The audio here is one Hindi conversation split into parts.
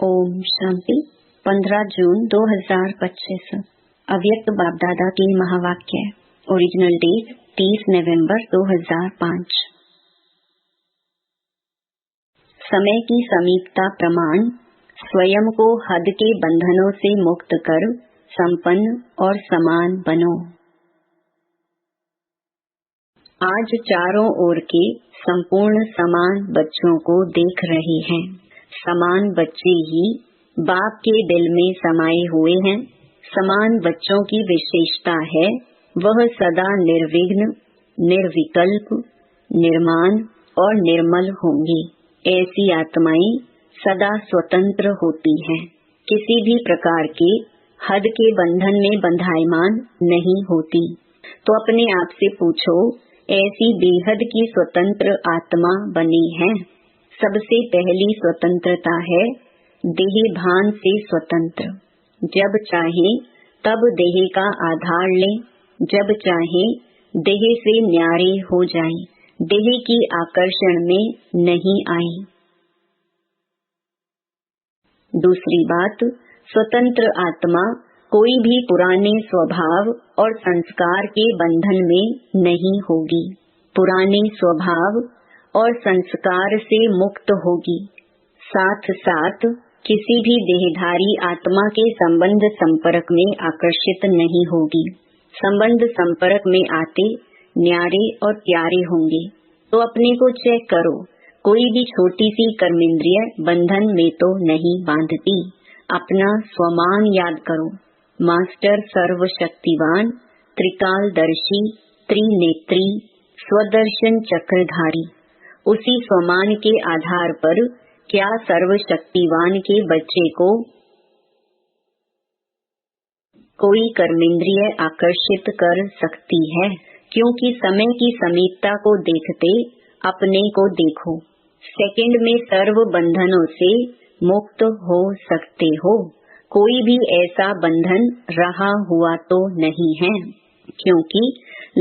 ओम शांति। 15 जून 2025 अव्यक्त बाप दादा की महावाक्य। ओरिजिनल डेट 30 नवंबर 2005। समय की समीपता प्रमाण स्वयं को हद के बंधनों से मुक्त कर संपन्न और समान बनो। आज चारों ओर के संपूर्ण समान बच्चों को देख रहे हैं। समान बच्चे ही बाप के दिल में समाये हुए हैं। समान बच्चों की विशेषता है वह सदा निर्विघ्न, निर्विकल्प, निर्माण और निर्मल होंगी। ऐसी आत्माएं सदा स्वतंत्र होती हैं, किसी भी प्रकार के हद के बंधन में बंधायमान नहीं होती। तो अपने आप से पूछो, ऐसी बेहद की स्वतंत्र आत्मा बनी है। सबसे पहली स्वतंत्रता है देह भान से स्वतंत्र। जब चाहे तब देह का आधार लें, जब चाहे देह से न्यारे हो जाएं, देह की आकर्षण में नहीं आए। दूसरी बात, स्वतंत्र आत्मा कोई भी पुराने स्वभाव और संस्कार के बंधन में नहीं होगी। पुराने स्वभाव और संस्कार से मुक्त होगी। साथ साथ किसी भी देहधारी आत्मा के संबंध संपर्क में आकर्षित नहीं होगी। संबंध संपर्क में आते न्यारे और प्यारे होंगे। तो अपने को चेक करो, कोई भी छोटी सी कर्मेंद्रिय बंधन में तो नहीं बांधती। अपना स्वमान याद करो। मास्टर सर्वशक्तिवान, त्रिकालदर्शी, त्रिनेत्री, स्वदर्शन चक्रधारी। उसी स्वमान के आधार पर क्या सर्वशक्तिवान के बच्चे को कोई कर्मेंद्रिय आकर्षित कर सकती है? क्योंकि समय की समीपता को देखते अपने को देखो। सेकंड में सर्व बंधनों से मुक्त हो सकते हो। कोई भी ऐसा बंधन रहा हुआ तो नहीं है, क्योंकि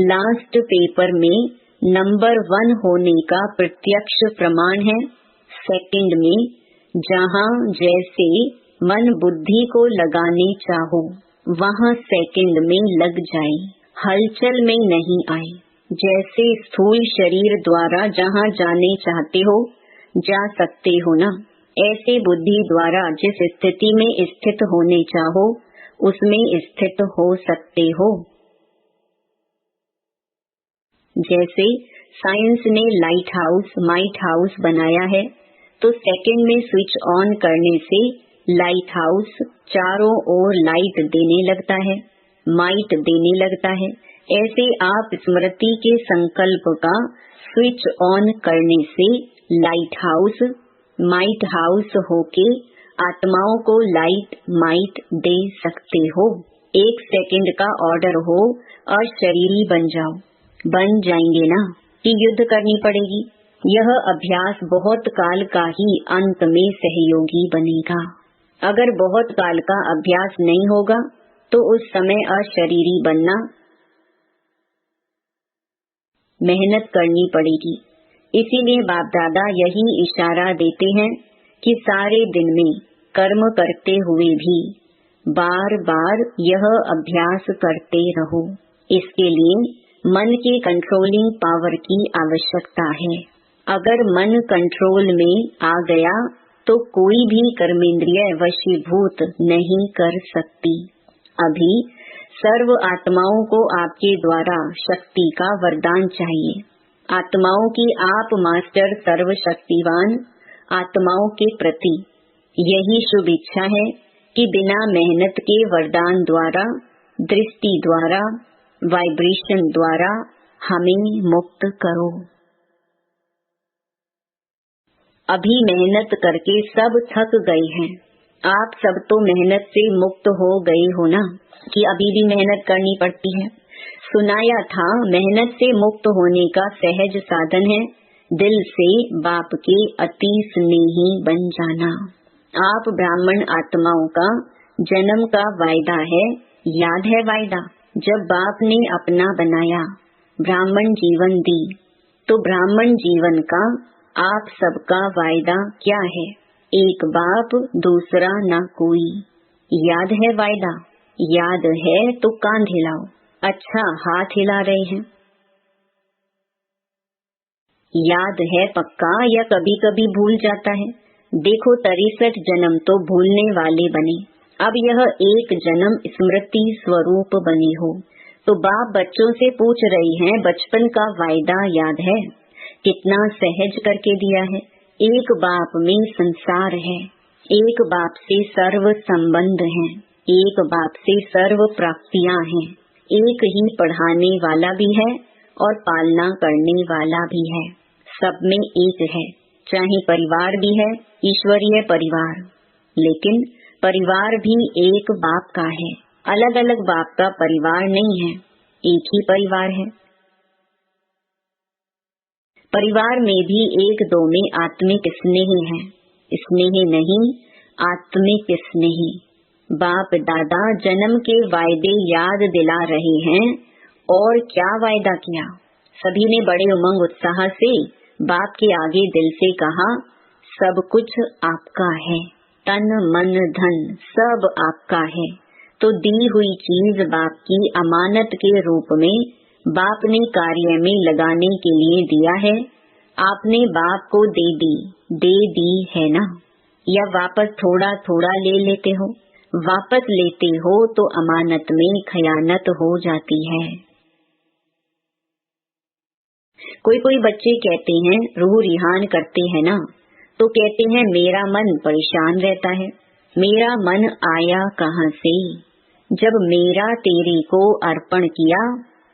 लास्ट पेपर में नंबर 1 होने का प्रत्यक्ष प्रमाण है। सेकंड में जहाँ जैसे मन बुद्धि को लगाने चाहो वहाँ सेकंड में लग जाए, हलचल में नहीं आए। जैसे स्थूल शरीर द्वारा जहाँ जाने चाहते हो जा सकते हो ना, ऐसे बुद्धि द्वारा जिस स्थिति में स्थित होने चाहो उसमें स्थित हो सकते हो। जैसे साइंस ने लाइट हाउस, माइट हाउस बनाया है, तो सेकंड में स्विच ऑन करने से लाइट हाउस चारों ओर लाइट देने लगता है, माइट देने लगता है। ऐसे आप स्मृति के संकल्प का स्विच ऑन करने से लाइट हाउस, माइट हाउस होके आत्माओं को लाइट, माइट दे सकते हो। 1 सेकंड का ऑर्डर हो और शरीरी बन जाओ, बन जाएंगे ना कि युद्ध करनी पड़ेगी। यह अभ्यास बहुत काल का ही अंत में सहयोगी बनेगा। अगर बहुत काल का अभ्यास नहीं होगा तो उस समय अशरीरी बनना मेहनत करनी पड़ेगी। इसीलिए बाप दादा यही इशारा देते हैं कि सारे दिन में कर्म करते हुए भी बार बार यह अभ्यास करते रहो। इसके लिए मन के कंट्रोलिंग पावर की आवश्यकता है। अगर मन कंट्रोल में आ गया तो कोई भी कर्मेंद्रिय वशीभूत नहीं कर सकती। अभी सर्व आत्माओं को आपके द्वारा शक्ति का वरदान चाहिए। आत्माओं की आप मास्टर सर्वशक्तिवान आत्माओं के प्रति यही शुभ इच्छा है कि बिना मेहनत के वरदान द्वारा, दृष्टि द्वारा, वाइब्रेशन द्वारा हमें मुक्त करो। अभी मेहनत करके सब थक गए हैं। आप सब तो मेहनत से मुक्त हो गए हो ना, कि अभी भी मेहनत करनी पड़ती है। सुनाया था मेहनत से मुक्त होने का सहज साधन है दिल से बाप के अति स्नेही बन जाना। आप ब्राह्मण आत्माओं का जन्म का वायदा है, याद है वायदा? जब बाप ने अपना बनाया, ब्राह्मण जीवन दी, तो ब्राह्मण जीवन का आप सबका वायदा क्या है? एक बाप दूसरा ना कोई। याद है वायदा, याद है तो कांध हिलाओ। अच्छा हाथ हिला रहे हैं। याद है पक्का या कभी कभी भूल जाता है? देखो 63 जन्म तो भूलने वाले बने, अब यह एक जन्म स्मृति स्वरूप बनी हो। तो बाप बच्चों से पूछ रही हैं, बचपन का वायदा याद है? कितना सहज करके दिया है। एक बाप में संसार है, एक बाप से सर्व संबंध हैं, एक बाप से सर्व प्राप्तियां हैं। एक ही पढ़ाने वाला भी है और पालना करने वाला भी है। सब में एक है, चाहे परिवार भी है, ईश्वरीय परिवार, लेकिन परिवार भी एक बाप का है। अलग अलग बाप का परिवार नहीं है, एक ही परिवार है। परिवार में भी एक दो में आत्मिक स्नेह है, स्नेह नहीं आत्मिक स्नेह। बाप दादा जन्म के वायदे याद दिला रहे हैं। और क्या वायदा किया? सभी ने बड़े उमंग उत्साह से बाप के आगे दिल से कहा, सब कुछ आपका है, तन मन धन सब आपका है। तो दी हुई चीज बाप की अमानत के रूप में बाप ने कार्य में लगाने के लिए दिया है। आपने बाप को दे दी है ना? या वापस थोड़ा थोड़ा ले लेते हो? वापस लेते हो तो अमानत में खयानत हो जाती है। कोई कोई बच्चे कहते हैं, रूह रिहान करते हैं ना, तो कहते हैं मेरा मन परेशान रहता है। मेरा मन आया कहाँ से? जब मेरा तेरे को अर्पण किया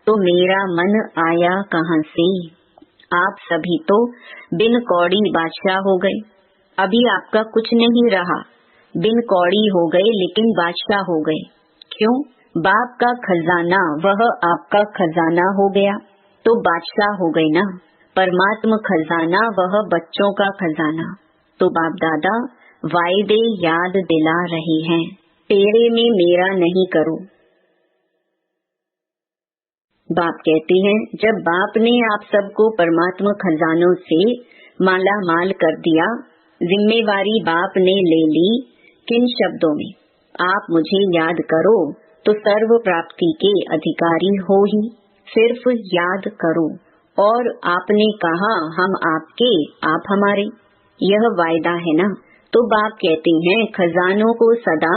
तो मेरा मन आया कहाँ से? आप सभी तो बिन कौड़ी बादशाह हो गए। अभी आपका कुछ नहीं रहा, बिन कौड़ी हो गए लेकिन बादशाह हो गए। क्यों? बाप का खजाना वह आपका खजाना हो गया तो बादशाह हो गए ना। परमात्मा खजाना वह बच्चों का खजाना। तो बाप दादा वायदे याद दिला रहे हैं, तेरे में मेरा नहीं करो। बाप कहते हैं, जब बाप ने आप सबको परमात्मा खजानों से माला माल कर दिया, जिम्मेवारी बाप ने ले ली। किन शब्दों में? आप मुझे याद करो तो सर्व प्राप्ति के अधिकारी हो ही, सिर्फ याद करो। और आपने कहा हम आपके, आप हमारे, यह वायदा है ना। तो बाप कहते हैं, खजानों को सदा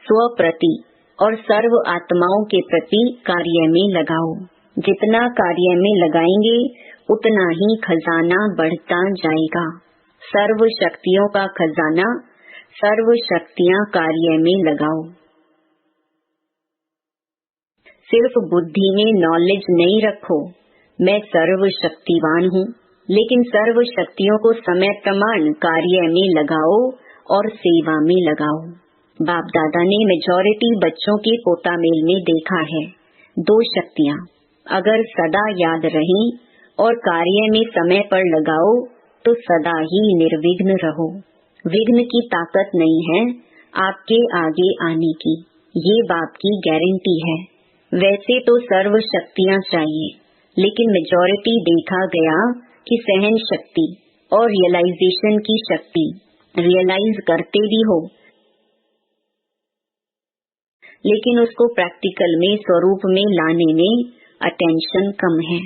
स्व प्रति और सर्व आत्माओं के प्रति कार्य में लगाओ। जितना कार्य में लगाएंगे उतना ही खजाना बढ़ता जाएगा। सर्व शक्तियों का खजाना, सर्व शक्तियां कार्य में लगाओ। सिर्फ बुद्धि में नॉलेज नहीं रखो, मैं सर्व शक्तिवान हूँ, लेकिन सर्व शक्तियों को समय प्रमाण कार्य में लगाओ और सेवा में लगाओ। बाप दादा ने मेजॉरिटी बच्चों के पोता मेल में देखा है, दो शक्तियाँ अगर सदा याद रहें और कार्य में समय पर लगाओ तो सदा ही निर्विघ्न रहो। विघ्न की ताकत नहीं है आपके आगे आने की, ये बाप की गारंटी है। वैसे तो सर्व शक्तियाँ चाहिए, लेकिन मेजॉरिटी देखा गया कि सहन शक्ति और रियलाइजेशन की शक्ति, रियलाइज करते भी हो लेकिन उसको प्रैक्टिकल में स्वरूप में लाने में अटेंशन कम है।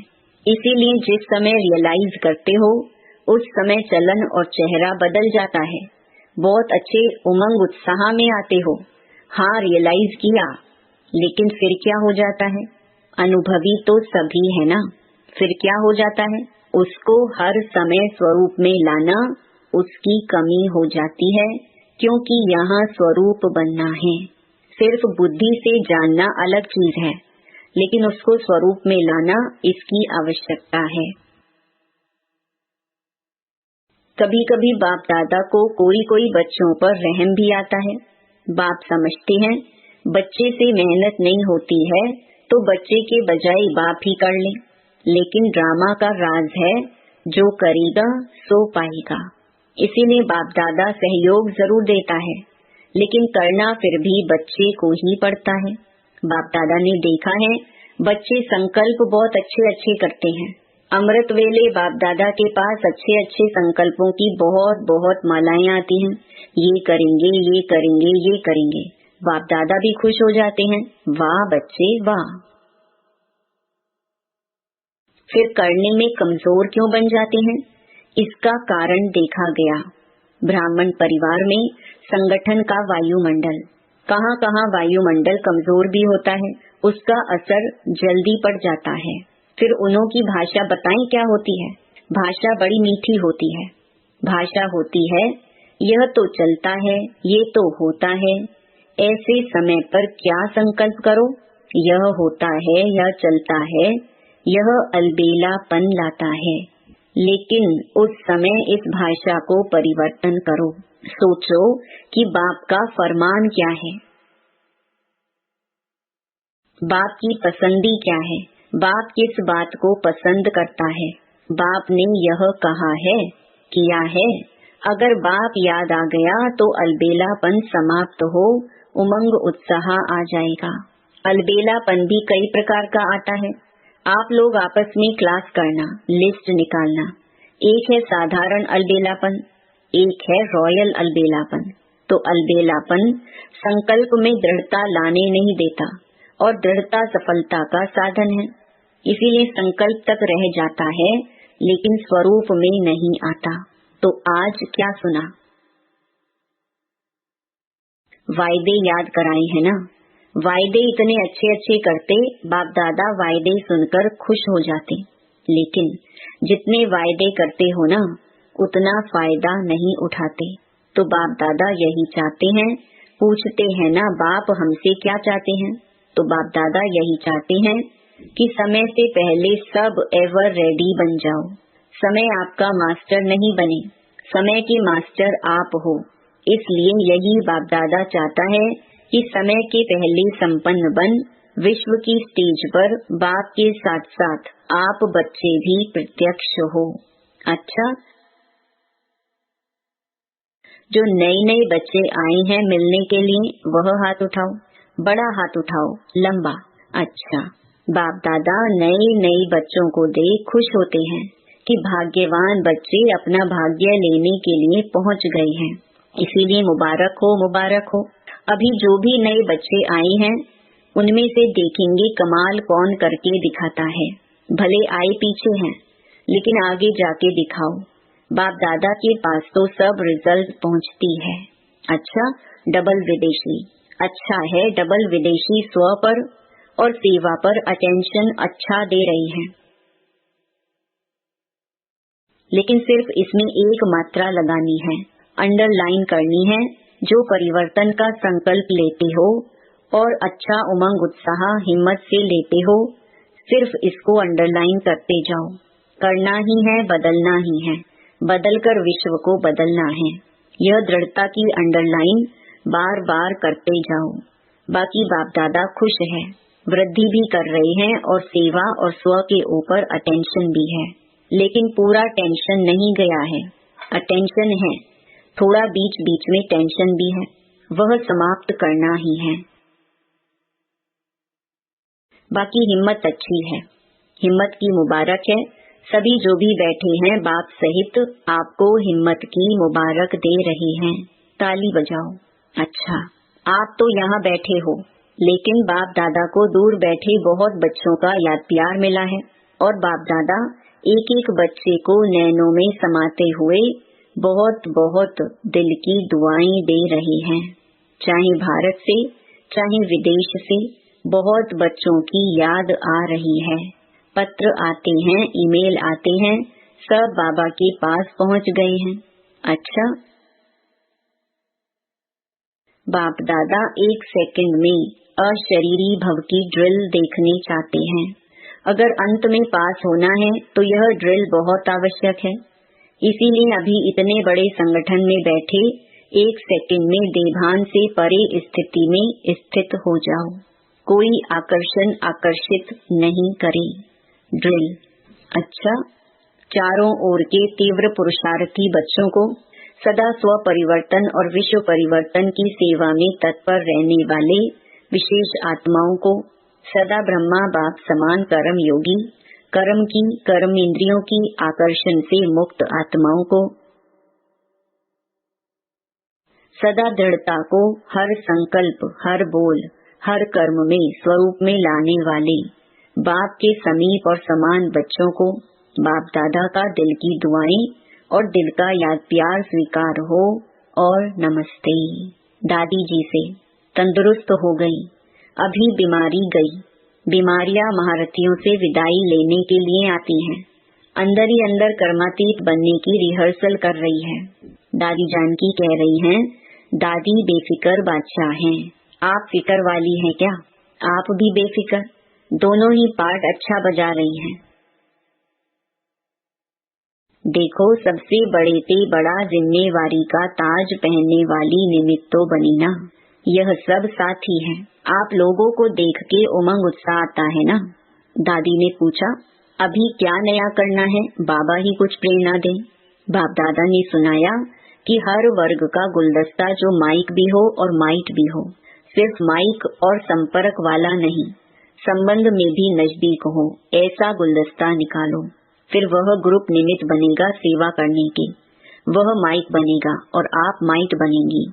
इसीलिए जिस समय रियलाइज करते हो उस समय चलन और चेहरा बदल जाता है। बहुत अच्छे उमंग उत्साह में आते हो, हाँ रियलाइज किया, लेकिन फिर क्या हो जाता है? अनुभवी तो सभी है ना, फिर क्या हो जाता है? उसको हर समय स्वरूप में लाना उसकी कमी हो जाती है, क्योंकि यहाँ स्वरूप बनना है। सिर्फ बुद्धि से जानना अलग चीज है, लेकिन उसको स्वरूप में लाना इसकी आवश्यकता है। कभी कभी बाप दादा को कोई कोई बच्चों पर रहम भी आता है। बाप समझते हैं बच्चे से मेहनत नहीं होती है तो बच्चे के बजाय बाप ही कर ले, लेकिन ड्रामा का राज है जो करेगा सो पाएगा। इसीलिए बाप दादा सहयोग जरूर देता है, लेकिन करना फिर भी बच्चे को ही पड़ता है। बाप दादा ने देखा है बच्चे संकल्प बहुत अच्छे अच्छे करते हैं अमृत वेले बाप दादा के पास अच्छे अच्छे संकल्पों की बहुत बहुत मालाएं आती हैं। ये करेंगे, ये करेंगे, ये करेंगे। बाप दादा भी खुश हो जाते हैं, वाह बच्चे वाह। फिर करने में कमजोर क्यों बन जाते हैं? इसका कारण देखा गया। ब्राह्मण परिवार में संगठन का वायुमंडल, कहाँ कहाँ वायुमंडल कमजोर भी होता है, उसका असर जल्दी पड़ जाता है। फिर उन्हों की भाषा बताएं क्या होती है? भाषा बड़ी मीठी होती है। भाषा होती है, यह तो चलता है, ये तो होता है। ऐसे समय पर क्या संकल्प करो? यह होता है, यह चलता है, यह अलबेलापन लाता है। लेकिन उस समय इस भाषा को परिवर्तन करो। सोचो कि बाप का फरमान क्या है, बाप की पसंदी क्या है, बाप किस बात को पसंद करता है। बाप ने यह कहा है, किया है। अगर बाप याद आ गया तो अलबेलापन समाप्त हो, उमंग उत्साह आ जाएगा। अलबेलापन भी कई प्रकार का आता है। आप लोग आपस में क्लास करना, लिस्ट निकालना। एक है साधारण अलबेलापन, एक है रॉयल अलबेलापन। तो अलबेलापन संकल्प में दृढ़ता लाने नहीं देता और दृढ़ता सफलता का साधन है। इसीलिए संकल्प तक रह जाता है लेकिन स्वरूप में नहीं आता। तो आज क्या सुना? वायदे याद कराए हैं ना। वायदे इतने अच्छे अच्छे करते, बाप दादा वायदे सुनकर खुश हो जाते। लेकिन जितने वायदे करते हो ना, उतना फायदा नहीं उठाते। तो बाप दादा यही चाहते हैं। पूछते हैं ना, बाप हमसे क्या चाहते हैं? तो बाप दादा यही चाहते हैं कि समय से पहले सब एवर रेडी बन जाओ। समय आपका मास्टर नहीं बने, समय के मास्टर आप हो। इसलिए यही बाप दादा चाहता है कि समय के पहले संपन्न बन विश्व की स्टेज पर बाप के साथ साथ आप बच्चे भी प्रत्यक्ष हो। अच्छा, जो नए नए बच्चे आए हैं मिलने के लिए, वह हाथ उठाओ। बड़ा हाथ उठाओ, लंबा। अच्छा, बाप दादा नए नए बच्चों को देख खुश होते हैं कि भाग्यवान बच्चे अपना भाग्य लेने के लिए पहुंच गए हैं। इसीलिए मुबारक हो, मुबारक हो। अभी जो भी नए बच्चे आए हैं उनमें से देखेंगे कमाल कौन करके दिखाता है। भले आए पीछे हैं लेकिन आगे जाके दिखाओ। बाप दादा के पास तो सब रिजल्ट पहुंचती है। अच्छा, डबल विदेशी। अच्छा है, डबल विदेशी स्व पर और सेवा पर अटेंशन अच्छा दे रही है। लेकिन सिर्फ इसमें एक मात्रा लगानी है, अंडरलाइन करनी है। जो परिवर्तन का संकल्प लेते हो और अच्छा उमंग उत्साह हिम्मत से लेते हो, सिर्फ इसको अंडरलाइन करते जाओ। करना ही है, बदलना ही है, बदलकर विश्व को बदलना है। यह दृढ़ता की अंडरलाइन बार बार करते जाओ। बाकी बाप दादा खुश है, वृद्धि भी कर रहे हैं और सेवा और स्व के ऊपर अटेंशन भी है। लेकिन पूरा टेंशन नहीं गया है, अटेंशन है, थोड़ा बीच बीच में टेंशन भी है, वह समाप्त करना ही है। बाकी हिम्मत अच्छी है, हिम्मत की मुबारक है। सभी जो भी बैठे हैं बाप सहित आपको हिम्मत की मुबारक दे रहे हैं। ताली बजाओ। अच्छा, आप तो यहाँ बैठे हो लेकिन बाप दादा को दूर बैठे बहुत बच्चों का याद प्यार मिला है और बाप दादा एक एक बच्चे को नैनों में समाते हुए बहुत बहुत दिल की दुआएं दे रहे हैं। चाहे भारत से चाहे विदेश से बहुत बच्चों की याद आ रही है। पत्र आते हैं, ईमेल आते हैं, सब बाबा के पास पहुंच गए हैं। अच्छा, बाप दादा 1 सेकंड में अशरीरी भव की ड्रिल देखने चाहते हैं। अगर अंत में पास होना है तो यह ड्रिल बहुत आवश्यक है। इसीलिए अभी इतने बड़े संगठन में बैठे 1 सेकंड में देभान से परे स्थिति में स्थित हो जाओ। कोई आकर्षण आकर्षित नहीं करे। ड्रिल। अच्छा, चारों ओर के तीव्र पुरुषार्थी बच्चों को, सदा स्व परिवर्तन और विश्व परिवर्तन की सेवा में तत्पर रहने वाले विशेष आत्माओं को, सदा ब्रह्मा बाप समान कर्म योगी कर्म की, कर्म इंद्रियों की आकर्षण से मुक्त आत्माओं को, सदा दृढ़ता को हर संकल्प, हर बोल, हर कर्म में स्वरूप में लाने वाले बाप के समीप और समान बच्चों को बाप दादा का दिल की दुआएं और दिल का याद प्यार स्वीकार हो और नमस्ते। दादी जी से तंदुरुस्त हो गई, अभी बीमारी गई। बीमारियां महारथियों से विदाई लेने के लिए आती हैं। अंदर ही अंदर कर्मातीत बनने की रिहर्सल कर रही है। दादी जानकी कह रही हैं, दादी बेफिक्र बादशाह हैं, आप फिक्र वाली हैं क्या? आप भी बेफिक्र, दोनों ही पार्ट अच्छा बजा रही हैं। देखो, सबसे बड़े से बड़ा जिम्मेवारी का ताज पहनने वाली निमित्तो बनी ना। यह सब साथी है। आप लोगों को देख के उमंग उत्साह आता है ना? दादी ने पूछा, अभी क्या नया करना है? बाबा ही कुछ प्रेरणा दें। बाप दादा ने सुनाया कि हर वर्ग का गुलदस्ता जो माइक भी हो और माइट भी हो, सिर्फ माइक और संपर्क वाला नहीं, संबंध में भी नजदीक हो, ऐसा गुलदस्ता निकालो। फिर वह ग्रुप निमित्त बनेगा सेवा करने के, वह माइक बनेगा और आप माइट बनेंगी।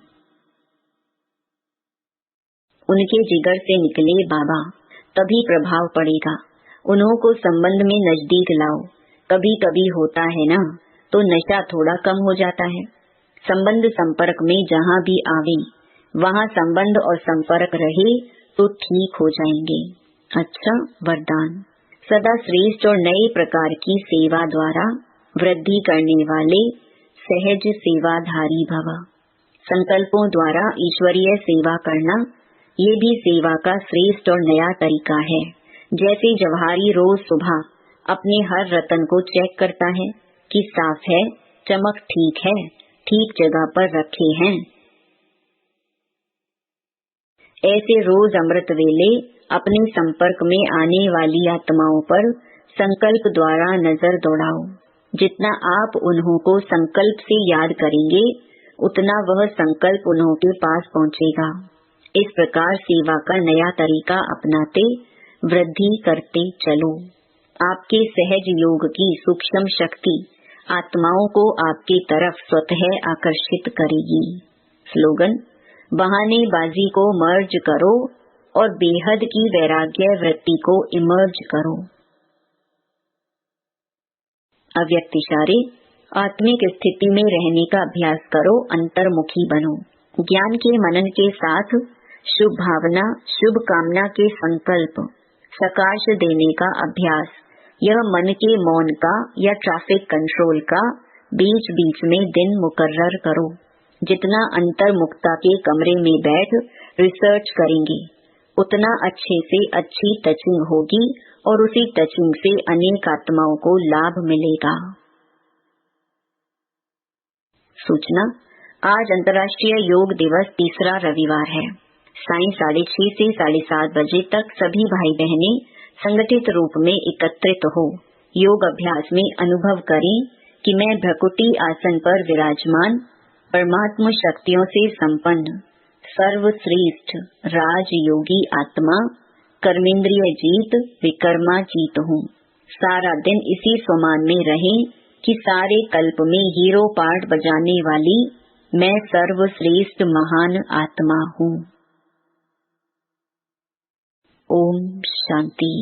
उनके जिगर से निकले बाबा, तभी प्रभाव पड़ेगा। उन्हों को संबंध में नजदीक लाओ। कभी कभी होता है ना, तो नशा थोड़ा कम हो जाता है। संबंध संपर्क में जहाँ भी आवे, वहाँ संबंध और संपर्क रहे तो ठीक हो जाएंगे। अच्छा वरदान, सदा श्रेष्ठ और नए प्रकार की सेवा द्वारा वृद्धि करने वाले सहज सेवाधारी भव। संकल्पों द्वारा ईश्वरीय सेवा करना, ये भी सेवा का श्रेष्ठ और नया तरीका है। जैसे जवाहरी रोज सुबह अपने हर रतन को चेक करता है कि साफ है, चमक ठीक है, ठीक जगह पर रखे हैं। ऐसे रोज अमृत वेले अपने संपर्क में आने वाली आत्माओं पर संकल्प द्वारा नजर दौड़ाओ। जितना आप उन्हों को संकल्प से याद करेंगे, उतना वह संकल्प उन्हों के पास पहुंचेगा। इस प्रकार सेवा का नया तरीका अपनाते वृद्धि करते चलो। आपके सहज योग की सूक्ष्म शक्ति आत्माओं को आपके तरफ स्वतः आकर्षित करेगी। स्लोगन, बहानेबाजी को मर्ज करो और बेहद की वैराग्य वृत्ति को इमर्ज करो। अव्यक्त इशारे, आत्मिक स्थिति में रहने का अभ्यास करो, अंतर्मुखी बनो। ज्ञान के मनन के साथ शुभ भावना, शुभ कामना के संकल्प, सकाश देने का अभ्यास, यह मन के मौन का या ट्रैफिक कंट्रोल का बीच बीच में दिन मुकर्रर करो। जितना अंतर्मुखता के कमरे में बैठ रिसर्च करेंगे, उतना अच्छे से अच्छी टचिंग होगी और उसी टचिंग से अनेक आत्माओं को लाभ मिलेगा। सूचना, आज अंतर्राष्ट्रीय योग दिवस तीसरा रविवार है। सायं 6:30 से 7:30 बजे तक सभी भाई बहनें संगठित रूप में एकत्रित हो योग अभ्यास में अनुभव करें कि मैं भ्रकुटी आसन पर विराजमान परमात्म शक्तियों से संपन्न सर्वश्रेष्ठ राजयोगी आत्मा कर्मेंद्रिय जीत विकर्मा जीत हूँ। सारा दिन इसी स्वमान में रहें कि सारे कल्प में हीरो पार्ट बजाने वाली मैं सर्वश्रेष्ठ महान आत्मा हूँ। ओम शांति।